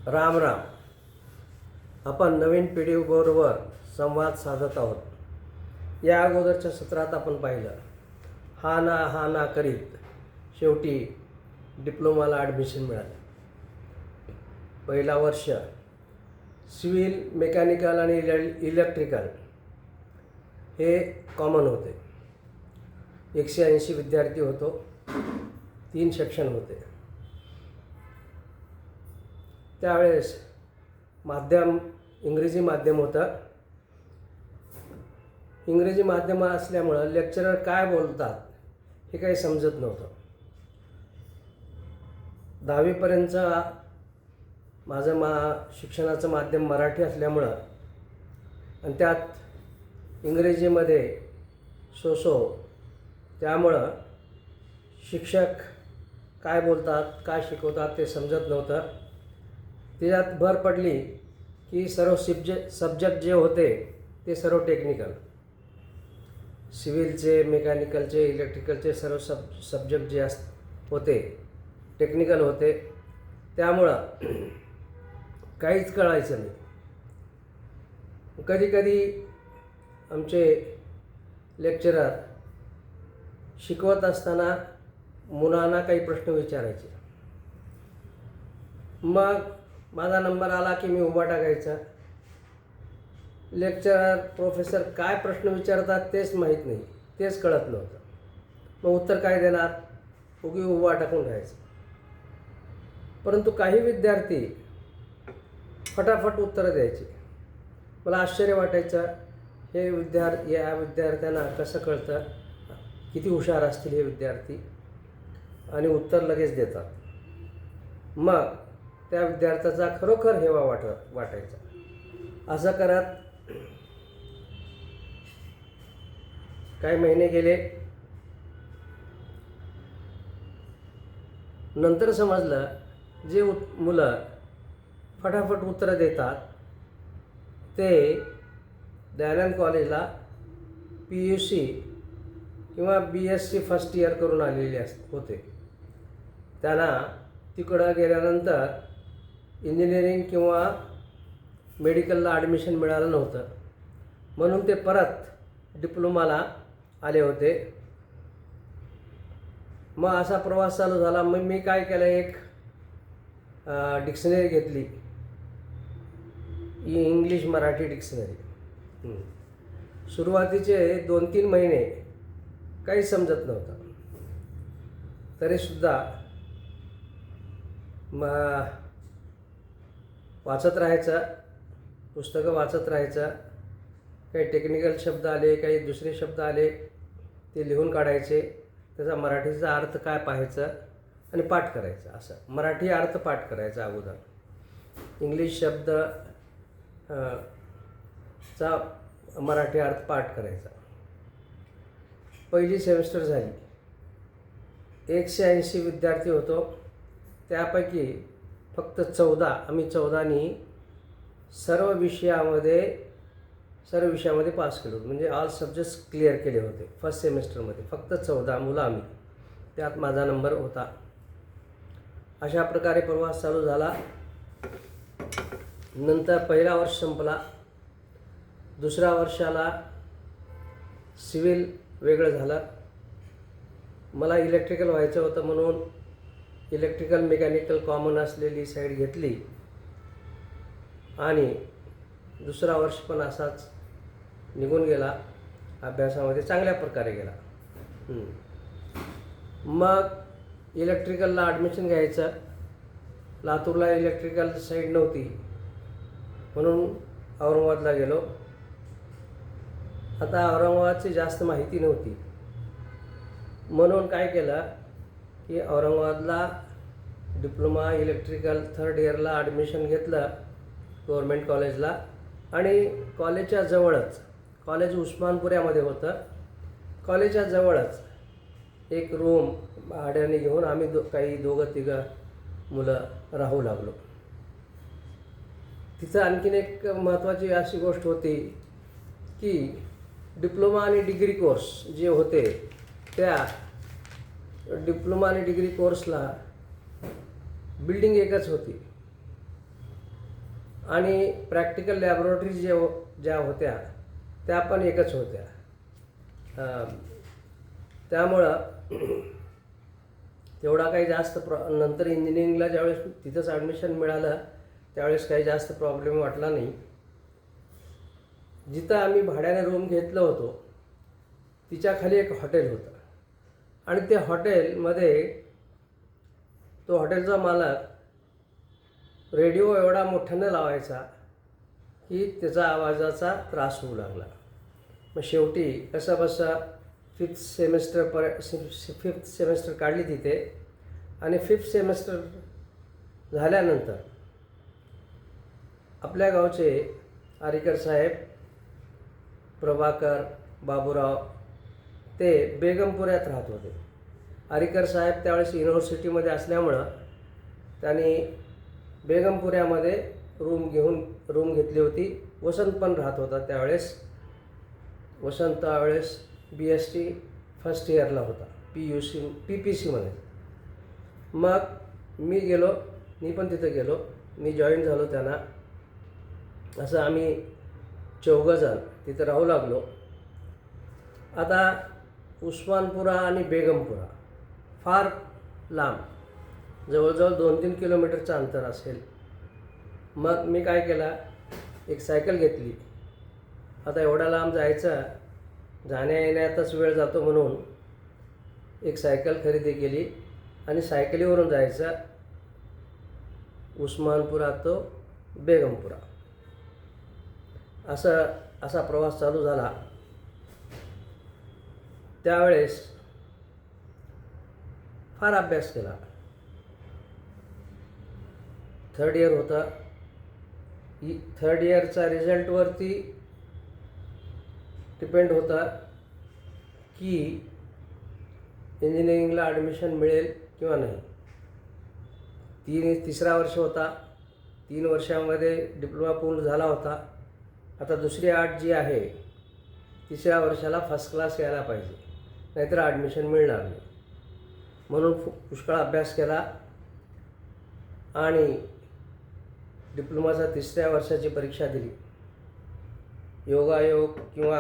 राम राम. आपण नवीन पिढीबरोबर संवाद साधत आहोत. या अगोदरच्या सत्रात आपण पाहिलं, हा ना करीत शेवटी डिप्लोमाला ॲडमिशन मिळालं. पहिला वर्ष सिव्हिल, मेकॅनिकल आणि इलेक्ट्रिकल हे कॉमन होते. 180 विद्यार्थी होतो. 3 सेक्शन होते. त्यावेळेस माध्यम इंग्रजी माध्यम होतं. इंग्रजी माध्यम असल्यामुळं लेक्चरर काय बोलतात हे काही समजत नव्हतं. 10वीपर्यंतचं माझं शिक्षणाचं माध्यम मराठी असल्यामुळं आणि त्यात इंग्रजीमध्ये सो त्यामुळं शिक्षक काय बोलतात, काय शिकवतात ते समजत नव्हतं. त्यात भर पडली की सर्व सब्जेक्ट जे होते ते सर्व टेक्निकल, सिव्हिलचे, मेकॅनिकलचे, इलेक्ट्रिकलचे सर्व सब्जेक्ट जे होते टेक्निकल होते. त्यामुळं काहीच कळायचं नाही. कधीकधी आमचे लेक्चरर शिकवत असताना मुलांना काही प्रश्न विचारायचे. मग माझा नंबर आला की मी उभा टाकायचा. लेक्चरर, प्रोफेसर काय प्रश्न विचारतात तेच माहीत नाही, तेच कळत नव्हतं. मग उत्तर काय देणार, उगी उभा टाकून राहायचं. परंतु काही विद्यार्थी फटाफट उत्तरं द्यायचे. मला आश्चर्य वाटायचं, या विद्यार्थ्यांना कसं कळतं, किती हुशार असतील हे विद्यार्थी आणि उत्तर लगेच देतात. मग त्या विद्यार्थ्याचा खरोखर हेवा वाटायचा. असं करत काही महिने गेले. नंतर समजलं, जे मुलं फटाफट उत्तरं देतात ते दयानंद कॉलेजला PUC किंवा BSc फर्स्ट इयर करून आलेले होते. त्यांना तिकडं गेल्यानंतर इंजिनिअरिंग किंवा मेडिकलला ॲडमिशन मिळालं नव्हतं, म्हणून ते परत डिप्लोमाला आले होते. मग असा प्रवास चालू झाला. मग मी काय केलं, एक डिक्शनरी घेतली, इंग्लिश मराठी डिक्शनरी. सुरुवातीचे 2-3 महिने काही समजत नव्हतं, तरीसुद्धा वाचत राहायचं, पुस्तकं वाचत राहायचं. काही टेक्निकल शब्द आले, काही दुसरे शब्द आले, ते लिहून काढायचे. त्याचा मराठीचा अर्थ काय पाहायचं आणि पाठ करायचं. असं मराठी अर्थ पाठ करायचा अगोदर, इंग्लिश शब्द चा मराठी अर्थ पाठ करायचा. पहिली सेमिस्टर झाली. 180 विद्यार्थी होतो. त्यापैकी फक्त 14, आम्ही 14नी सर्व विषयामध्ये पास केलो. म्हणजे ऑल सब्जेक्ट्स क्लिअर केले होते फर्स्ट सेमिस्टरमध्ये. फक्त 14 मुलं आम्ही, त्यात माझा नंबर होता. अशा प्रकारे प्रवास चालू झाला. नंतर पहिला वर्ष संपला. दुसऱ्या वर्षाला सिव्हिल वेगळं झालं. मला इलेक्ट्रिकल व्हायचं होतं, म्हणून इलेक्ट्रिकल मेकॅनिकल कॉमन असलेली साईड घेतली आणि दुसरा वर्ष पण असाच निघून गेला. अभ्यासामध्ये चांगल्या प्रकारे गेला. मग इलेक्ट्रिकलला ॲडमिशन घ्यायचं. लातूरला इलेक्ट्रिकल साईड नव्हती, म्हणून औरंगाबादला गेलो. आता औरंगाबादची जास्त माहिती नव्हती, म्हणून काय केलं की औरंगाबादला डिप्लोमा इलेक्ट्रिकल 3rd इयरला ॲडमिशन घेतलं गव्हर्मेंट कॉलेजला. आणि कॉलेजच्या जवळच, कॉलेज उस्मानपुऱ्यामध्ये होतं, कॉलेजच्या जवळच एक रूम भाड्याने घेऊन आम्ही काही 2-3 मुलं राहू लागलो. तिथं आणखीन एक महत्त्वाची अशी गोष्ट होती की डिप्लोमा आणि डिग्री कोर्स जे होते, त्या डिप्लोमा आणि डिग्री कोर्सला बिल्डिंग एकच होती. आणि प्रॅक्टिकल लॅबोरेटरी ज्या होत्या त्या पण एकच होत्या. त्यामुळं तेवढा काही जास्त नंतर इंजिनिअरिंगला ज्यावेळेस तिथंच ॲडमिशन मिळालं त्यावेळेस काही जास्त प्रॉब्लेम वाटला नाही. जिथं आम्ही भाड्याने रूम घेतलं होतो तिच्या खाली एक हॉटेल होतं आणि त्या हॉटेलमध्ये तो हॉटेलचा मालक रेडिओ एवढा मोठ्यानं लावायचा की त्याचा आवाजाचा त्रास होऊ लागला. मग शेवटी कसंबसं फिफ्थ सेमेस्टर काढली तिथे आणि फिफ्थ सेमेस्टर झाल्यानंतर आपल्या गावचे आरीकर साहेब, प्रभाकर, बाबूराव ते बेगमपुऱ्यात राहत होते. आरीकर साहेब त्यावेळेस युनिव्हर्सिटीमध्ये असल्यामुळं त्यांनी बेगमपुऱ्यामध्ये रूम घेतली होती. वसंत पण राहत होता त्यावेळेस. वसंत त्यावेळेस BSc फर्स्ट इयरला होता, PPCमध्ये. मग मी पण तिथं गेलो, मी जॉईन झालो त्यांना. असं आम्ही 4 जण तिथं राहू लागलो. आता उस्मानपुरा आणि बेगमपुरा फार लांब, जवळजवळ 2-3 किलोमीटरचं अंतर असेल. मग मी काय केलं, एक सायकल घेतली. आता एवढा लांब जायचं, जाण्या येण्यातच वेळ जातो म्हणून एक सायकल खरेदी केली आणि सायकलीवरून जायचं उस्मानपुरा तो बेगमपुरा. असा प्रवास चालू झाला. त्यावेळेस फार अभ्यास केला. 3rd इयर होता. 3rd इयरचा रिझल्टवरती डिपेंड होता की इंजिनिअरिंगला ॲडमिशन मिळेल किंवा नाही. 3रा वर्ष होता. 3 वर्षामध्ये डिप्लोमा पूर्ण झाला होता. आता दुसरी अट जी आहे, 3ऱ्या वर्षाला फर्स्ट क्लास यायला पाहिजे, नाहीतर ॲडमिशन मिळणार नाही. म्हणून पुष्कळ अभ्यास केला आणि डिप्लोमाचा 3ऱ्या वर्षाची परीक्षा दिली. योगायोग किंवा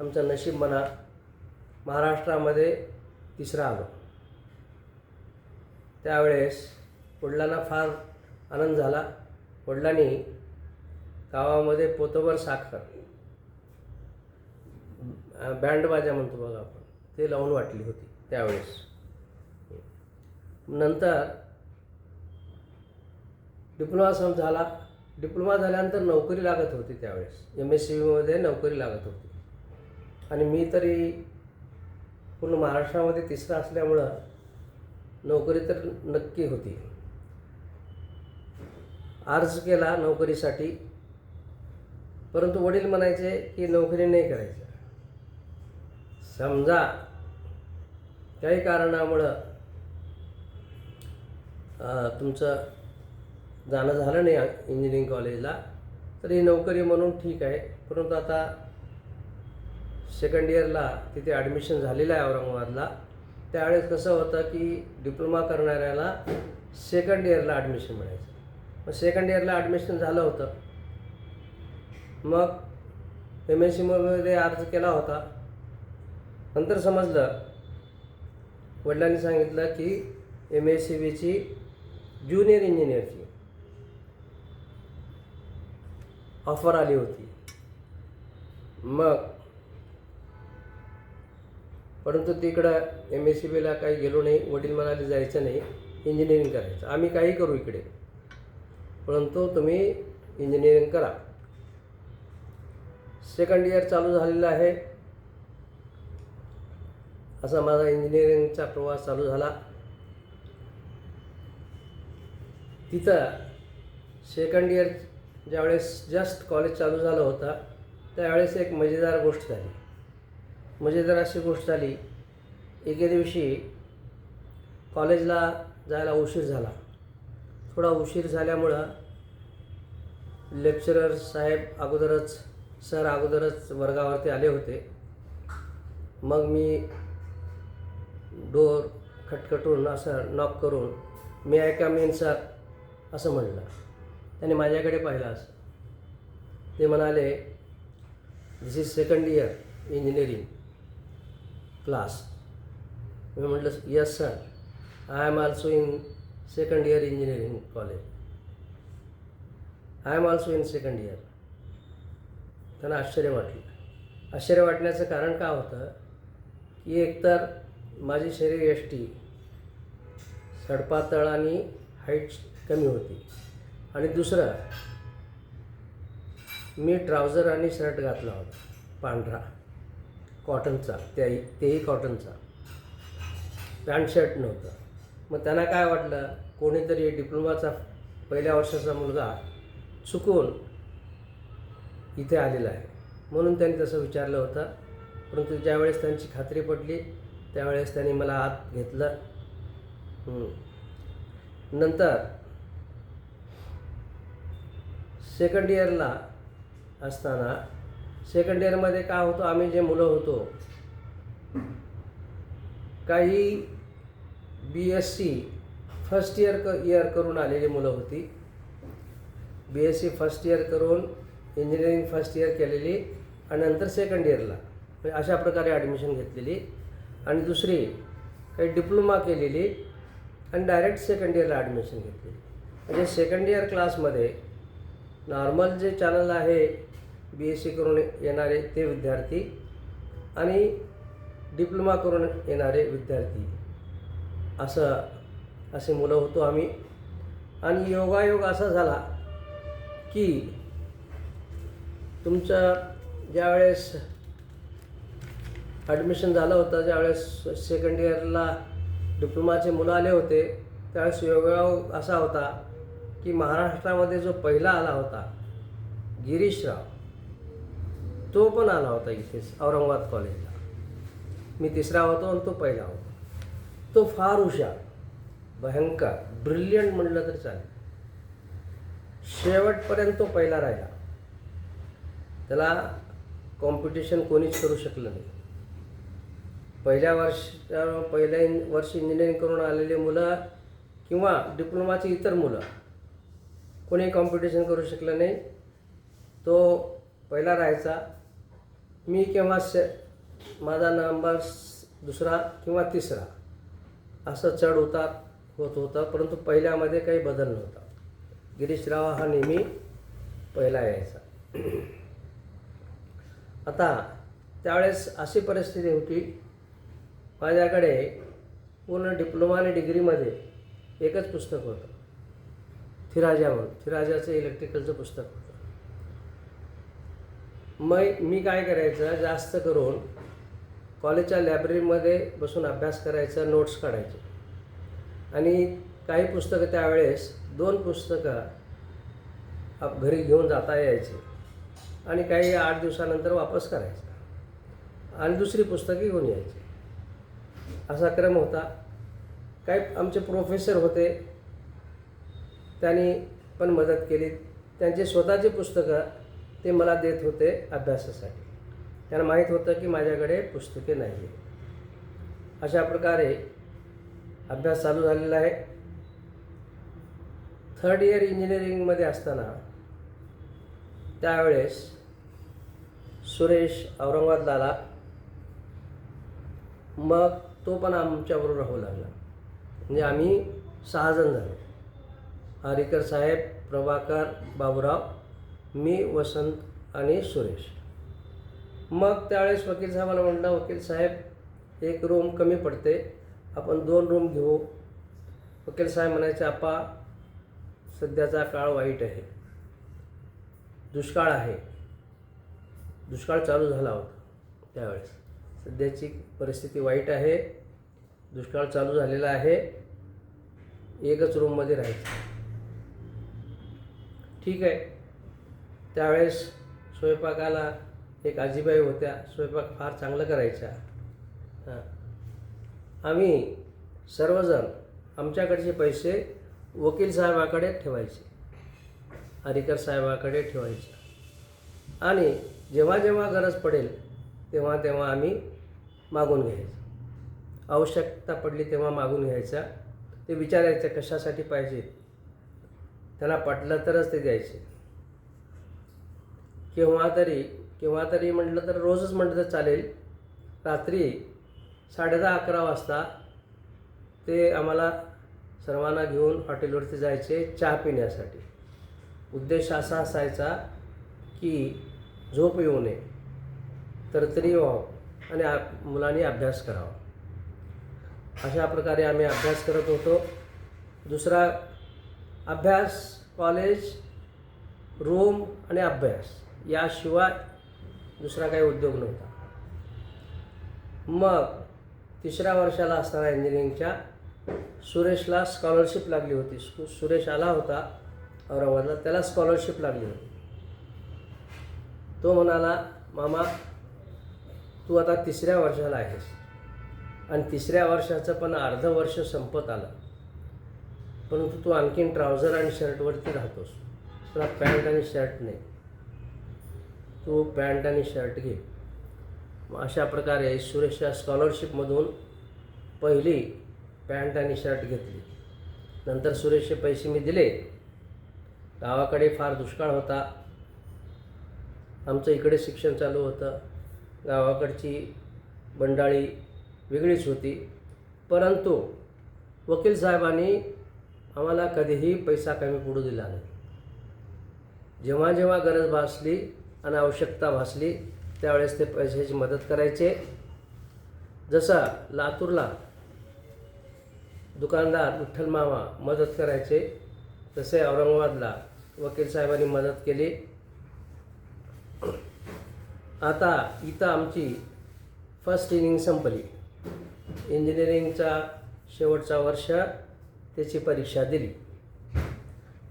आमचं नशीब म्हणा, महाराष्ट्रामध्ये 3रा आलो. त्यावेळेस वडिलांना फार आनंद झाला. वडिलांनी गावामध्ये पोतभर साखर, बँडबाजा म्हणतो बघा आपण, ते लावून वाटली होती त्यावेळेस. नंतर डिप्लोमा झाला. डिप्लोमा झाल्यानंतर नोकरी लागत होती. त्यावेळेस MSCBमध्ये नोकरी लागत होती आणि मी तरी पूर्ण महाराष्ट्रामध्ये 3रा असल्यामुळं नोकरी तर नक्की होती. अर्ज केला नोकरीसाठी, परंतु वडील म्हणायचे की नोकरी नाही करायचं. समजा काही कारणामुळं तुमचं जाणं झालं नाही इंजिनिअरिंग कॉलेजला, तर ही नोकरी म्हणून ठीक आहे. परंतु आता 2nd इयरला तिथे ॲडमिशन झालेलं आहे औरंगाबादला. त्यावेळेस कसं होतं की डिप्लोमा करणाऱ्याला 2nd इयरला ॲडमिशन मिळायचं. मग 2nd इयरला ॲडमिशन झालं होतं. मग MSCमध्ये अर्ज केला होता. नंतर समजलं, वडिलांनी सांगितलं की MSCBची ज्युनियर इंजिनियरची ऑफर आली होती. मग परंतु तिकडं MSCBला काही गेलो नाही. वडील म्हणाले जायचं नाही, इंजिनिअरिंग करायचं. आम्ही काही करू इकडे, परंतु तुम्ही इंजिनिअरिंग करा. 2nd इयर चालू झालेलं आहे. असा माझा इंजिनिअरिंगचा प्रवास चालू झाला. तिथं 2nd इयर ज्यावेळेस जस्ट कॉलेज चालू झालं होतं त्यावेळेस एक मजेदार गोष्ट झाली. मजेदार अशी गोष्ट झाली, एके दिवशी कॉलेजला जायला उशीर झाला. थोडा उशीर झाल्यामुळं लेक्चरर साहेब अगोदरच वर्गावरती आले होते. मग मी डोर खटखटून असं नॉक करून, "may I come in sir" असं म्हटलं. त्याने माझ्याकडे पाहिलं असं. ते म्हणाले, this is second year engineering class. मी म्हटलं, yes sir, I am also in second year engineering college. I am also in second year. त्यांना आश्चर्य वाटलं. आश्चर्य वाटण्याचं कारण काय होतं की एकतर माझी शरीर यष्टी सडपातळ आणि हाईट कमी होती, आणि दुसरं मी ट्राउझर आणि शर्ट घातला होता पांढरा कॉटनचा, तेही कॉटनचा, पॅन्ट शर्ट नव्हतं. मग त्यांना काय वाटलं, कोणीतरी डिप्लोमाचा पहिल्या वर्षाचा मुलगा चुकून इथे आलेला आहे म्हणून त्यांनी तसं विचारलं होतं. परंतु ज्यावेळेस त्यांची खात्री पडली त्यावेळेस त्यांनी मला आत घेतलं. नंतर सेकंड इयरला असताना, सेकंड इयरमध्ये काय होतं, आम्ही जे मुलं होतो, काही BSc फर्स्ट इयर करून आलेली मुलं होती. BSc फर्स्ट इयर करून इंजिनिअरिंग फर्स्ट इयर केलेली आणि नंतर सेकंड इयरला अशा प्रकारे ॲडमिशन घेतलेली, आणि दुसरी काही डिप्लोमा केलेली आणि डायरेक्ट सेकंड इयरला ॲडमिशन घेतलेली. म्हणजे सेकंड इयर क्लासमध्ये नॉर्मल जे चॅनल आहे BSc करून येणारे ते विद्यार्थी आणि डिप्लोमा करून येणारे विद्यार्थी असे मुलं होतो आम्ही. आणि योगायोग असा झाला की तुमचं ज्यावेळेस ॲडमिशन झालं होतं, ज्यावेळेस सेकंड इयरला डिप्लोमाचे मुलं आले होते, त्यावेळेस योगायोग असा होता की महाराष्ट्रामध्ये जो पहिला आला होता गिरीशराव, तो पण आला होता इथेच औरंगाबाद कॉलेजला. मी तिसरा होतो आणि तो पहिला होता. तो फार हुशार, भयंकर, ब्रिलियंट म्हटलं तर चालेल. शेवटपर्यंत तो पहिला राहिला. त्याला कॉम्पिटिशन कोणीच करू शकलं नाही. पहिल्या वर्षी इंजिनिअरिंग करून आलेली मुलं किंवा डिप्लोमाची इतर मुलं कोणी कॉम्पिटिशन करू शकलं नाही. तो पहिला राहायचा. मी केव्हा माझा नंबर दुसरा किंवा तिसरा असं चढ उतार होत होता, परंतु पहिल्यामध्ये काही बदल नव्हता. गिरीशराव हा नेहमी पहिला यायचा. आता त्यावेळेस अशी परिस्थिती होती, माझ्याकडे पूर्ण डिप्लोमा आणि डिग्रीमध्ये एकच पुस्तक होतं, थिराजा म्हणून, थिराजाचं इलेक्ट्रिकलचं पुस्तक होतं. मग मी काय करायचं, जास्त करून कॉलेजच्या लायब्ररीमध्ये बसून अभ्यास करायचा, नोट्स काढायचे, आणि काही पुस्तकं त्यावेळेस 2 पुस्तकं घरी घेऊन जाता यायचे आणि काही 8 दिवसानंतर वापस करायचं आणि दुसरी पुस्तके घेऊन यायची. असा क्रम होता. काही आमचे प्रोफेसर होते, त्यांनी पण मदत केली. त्यांची स्वतःची पुस्तकं ते मला देत होते अभ्यासासाठी. त्यांना माहीत होतं की माझ्याकडे पुस्तके नाही आहे. अशा प्रकारे अभ्यास चालू झालेला आहे. थर्ड इयर इंजिनिअरिंगमध्ये असताना त्यावेळेस सुरेश औरंगाबादला आला. मग तो पण आमच्याबरोबर राहू लागला. म्हणजे आम्ही 6 जण झालो. हरिकर साहेब, प्रभाकर, बाबूराव, मी, वसंत आणि सुरेश. मग त्यावेळेस वकील साहेबाला म्हटलं, वकील साहेब, एक रूम कमी पडते, आपण 2 रूम घेऊ. वकील साहेब म्हणायचे, आपा सध्याचा काळ वाईट आहे, दुष्काळ आहे. दुष्काळ चालू झाला होता त्यावेळेस. सध्याची परिस्थिती वाईट आहे, दुष्काळ चालू झालेला आहे, एकच रूममध्ये राहायचं. ठीक आहे. त्यावेळेस स्वयंपाकाला एक आजीबाई होत्या, स्वयंपाक फार चांगलं करायच्या. आम्ही सर्वजण आमच्याकडचे पैसे वकील साहेबाकडे ठेवायचे, हरिकर साहेबाकडे ठेवायचे, आणि जेव्हा जेव्हा गरज पडेल तेव्हा तेव्हा आम्ही मागून घ्यायचं. आवश्यकता पडली तेव्हा मागून घ्यायचा. ते विचारायचं कशासाठी पाहिजे, त्यांना पटलं तरच ते द्यायचे. केव्हा तरी म्हटलं तर रोजच म्हटलं तर चालेल, रात्री 10:30-11 वाजता ते आम्हाला सर्वांना घेऊन हॉटेलवरती जायचे चहा पिण्यासाठी. उद्देश असा असायचा की झोप येऊ नये, तरतरी व्हावं आणि मुलांनी अभ्यास करावा. अशा प्रकारे आम्ही अभ्यास करत होतो. दुसरा अभ्यास, कॉलेज, रूम आणि अभ्यास याशिवाय दुसरा काही उद्योग नव्हता. मग 3ऱ्या वर्षाला असताना इंजिनिअरिंगच्या सुरेशला स्कॉलरशिप लागली होती. सुरेश आला होता औरंगाबादला, त्याला स्कॉलरशिप लागली होती. तो म्हणाला, मामा तू आता 3ऱ्या वर्षाला आहेस आणि 3ऱ्या वर्षाचं पण अर्ध वर्ष संपत आलं, परंतु तू आणखीन ट्राउझर आणि शर्टवरती राहतोस, तुला पॅन्ट आणि शर्ट नाही, तू पॅन्ट आणि शर्ट घे. मग अशा प्रकारे सुरेशच्या स्कॉलरशिपमधून पहिली पॅन्ट आणि शर्ट घेतली. नंतर सुरेशचे पैसे मी दिले. गावाकडे फार दुष्काळ होता, आमचं इकडे शिक्षण चालू होतं. गावाकडची बंडाळी वेगळीच होती, परंतु वकील साहेबांनी आम्हाला कधीही पैसा कमी पडू दिला नाही. जेव्हा जेव्हा गरज भासली आणि आवश्यकता भासली त्यावेळेस ते पैशाची मदत करायचे. जसा लातूरला दुकानदार विठ्ठल मामा मदत करायचे, तसे औरंगाबादला वकील साहेबांनी मदत केली. आता इथं आमची फर्स्ट इनिंग संपली. इंजिनिअरिंगचा शेवटचा वर्ष त्याची परीक्षा दिली.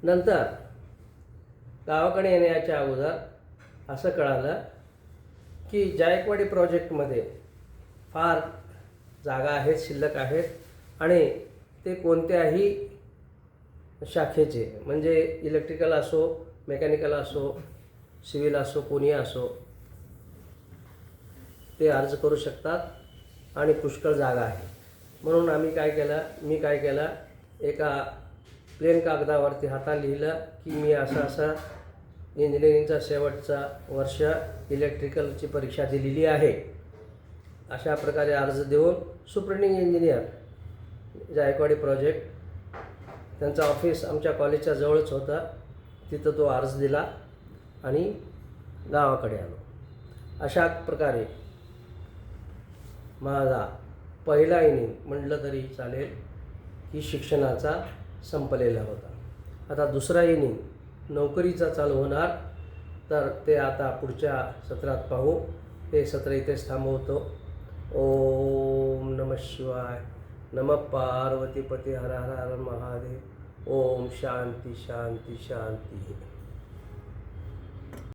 नंतर गावाकडे येण्याच्या अगोदर असं कळालं की जायकवाडी प्रोजेक्टमध्ये फार जागा आहेत, शिल्लक आहेत आणि ते कोणत्याही शाखेचे, म्हणजे इलेक्ट्रिकल असो, मेकॅनिकल असो, सिव्हिल असो, कोणी असो, ते अर्ज करू शकतात आणि पुष्कळ जागा आहे. म्हणून मी काय केलं, एका प्लेन कागदावरती हाताने लिहिलं की मी असं इंजिनिअरिंगचा शेवटचा वर्ष इलेक्ट्रिकलची परीक्षा दिलेली आहे. अशा प्रकारे अर्ज देऊन सुप्रिंटेंडिंग इंजिनियर जायकवाडी प्रोजेक्ट, त्यांचं ऑफिस आमच्या कॉलेजच्या जवळच होतं, तिथं तो अर्ज दिला आणि गावाकडे आलो. अशा प्रकारे माझा पहिला इनिंग म्हटलं तरी चालेल की शिक्षणाचा संपलेला होता. आता दुसरा इनिंग नोकरीचा चालू होणार, तर ते आता पुढच्या सत्रात पाहू. हे सत्र इथेच थांबवतो. ओम नमः शिवाय. नमः पार्वतीपती हर हर हर महादेव. ओम शांती शांती शांती.